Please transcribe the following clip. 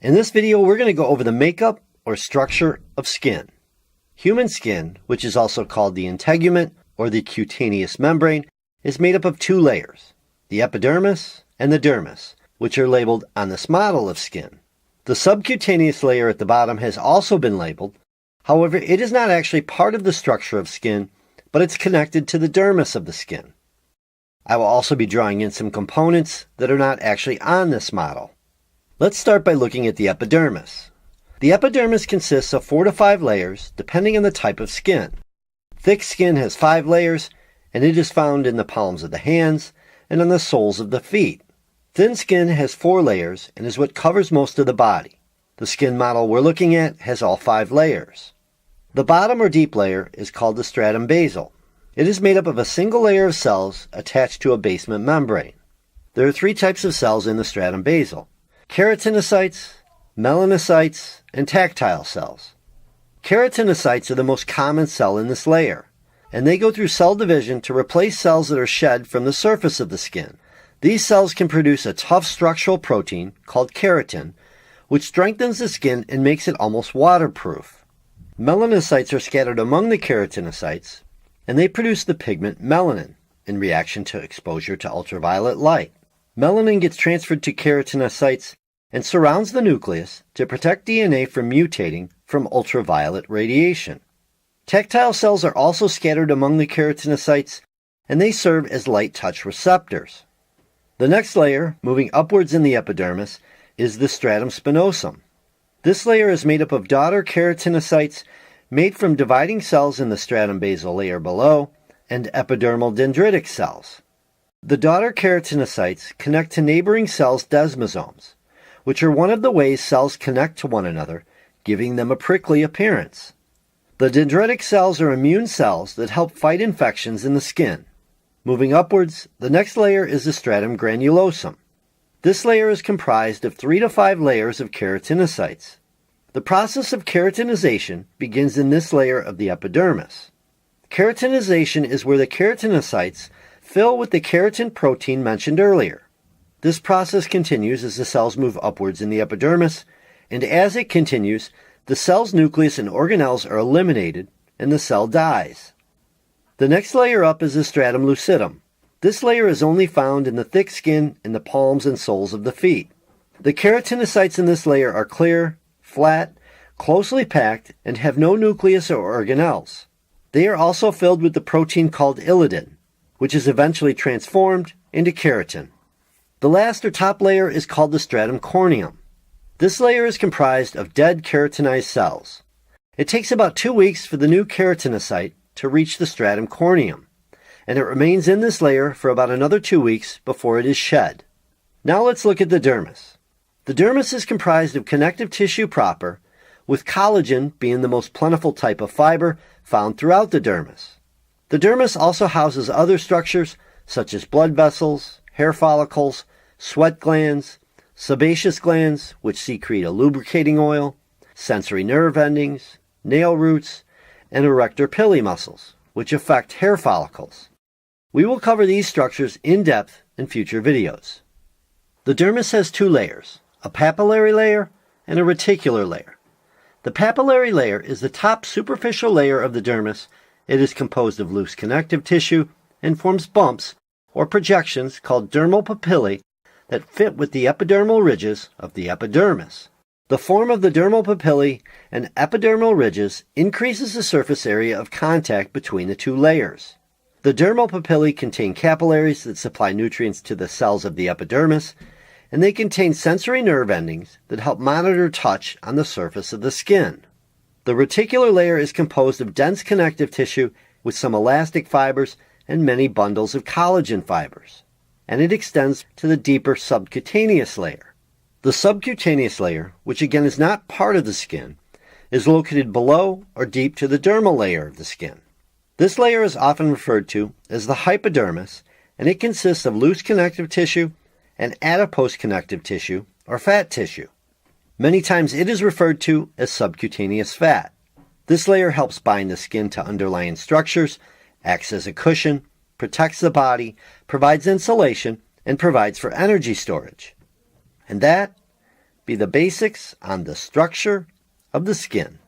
In this video, we're going to go over the makeup or structure of skin. Human skin, which is also called the integument or the cutaneous membrane, is made up of two layers, the epidermis and the dermis, which are labeled on this model of skin. The subcutaneous layer at the bottom has also been labeled. However, it is not actually part of the structure of skin, but it's connected to the dermis of the skin. I will also be drawing in some components that are not actually on this model. Let's start by looking at the epidermis. The epidermis consists of 4 to 5 layers, depending on the type of skin. Thick skin has 5 layers, and it is found in the palms of the hands and on the soles of the feet. Thin skin has 4 layers and is what covers most of the body. The skin model we're looking at has all 5 layers. The bottom or deep layer is called the stratum basal. It is made up of a single layer of cells attached to a basement membrane. There are 3 types of cells in the stratum basal: keratinocytes, melanocytes, and tactile cells. Keratinocytes are the most common cell in this layer, and they go through cell division to replace cells that are shed from the surface of the skin. These cells can produce a tough structural protein called keratin, which strengthens the skin and makes it almost waterproof. Melanocytes are scattered among the keratinocytes, and they produce the pigment melanin in reaction to exposure to ultraviolet light. Melanin gets transferred to keratinocytes and surrounds the nucleus to protect DNA from mutating from ultraviolet radiation. Tactile cells are also scattered among the keratinocytes, and they serve as light touch receptors. The next layer, moving upwards in the epidermis, is the stratum spinosum. This layer is made up of daughter keratinocytes made from dividing cells in the stratum basal layer below and epidermal dendritic cells. The daughter keratinocytes connect to neighboring cells' desmosomes, which are one of the ways cells connect to one another, giving them a prickly appearance. The dendritic cells are immune cells that help fight infections in the skin. Moving upwards, the next layer is the stratum granulosum. This layer is comprised of 3 to 5 layers of keratinocytes. The process of keratinization begins in this layer of the epidermis. Keratinization is where the keratinocytes fill with the keratin protein mentioned earlier. This process continues as the cells move upwards in the epidermis, and as it continues, the cell's nucleus and organelles are eliminated and the cell dies. The next layer up is the stratum lucidum. This layer is only found in the thick skin in the palms and soles of the feet. The keratinocytes in this layer are clear, flat, closely packed, and have no nucleus or organelles. They are also filled with the protein called illidin, which is eventually transformed into keratin. The last or top layer is called the stratum corneum. This layer is comprised of dead keratinized cells. It takes about 2 weeks for the new keratinocyte to reach the stratum corneum, and it remains in this layer for about another 2 weeks before it is shed. Now let's look at the dermis. The dermis is comprised of connective tissue proper, with collagen being the most plentiful type of fiber found throughout the dermis. The dermis also houses other structures such as blood vessels, hair follicles, sweat glands, sebaceous glands, which secrete a lubricating oil, sensory nerve endings, nail roots, and erector pili muscles, which affect hair follicles. We will cover these structures in depth in future videos. The dermis has 2 layers, a papillary layer and a reticular layer. The papillary layer is the top superficial layer of the dermis. It is composed of loose connective tissue and forms bumps or projections called dermal papillae that fit with the epidermal ridges of the epidermis. The form of the dermal papillae and epidermal ridges increases the surface area of contact between the 2 layers. The dermal papillae contain capillaries that supply nutrients to the cells of the epidermis, and they contain sensory nerve endings that help monitor touch on the surface of the skin. The reticular layer is composed of dense connective tissue with some elastic fibers and many bundles of collagen fibers, and it extends to the deeper subcutaneous layer. The subcutaneous layer, which again is not part of the skin, is located below or deep to the dermal layer of the skin. This layer is often referred to as the hypodermis, and it consists of loose connective tissue and adipose connective tissue, or fat tissue. Many times it is referred to as subcutaneous fat. This layer helps bind the skin to underlying structures, acts as a cushion, protects the body, provides insulation, and provides for energy storage. And that be the basics on the structure of the skin.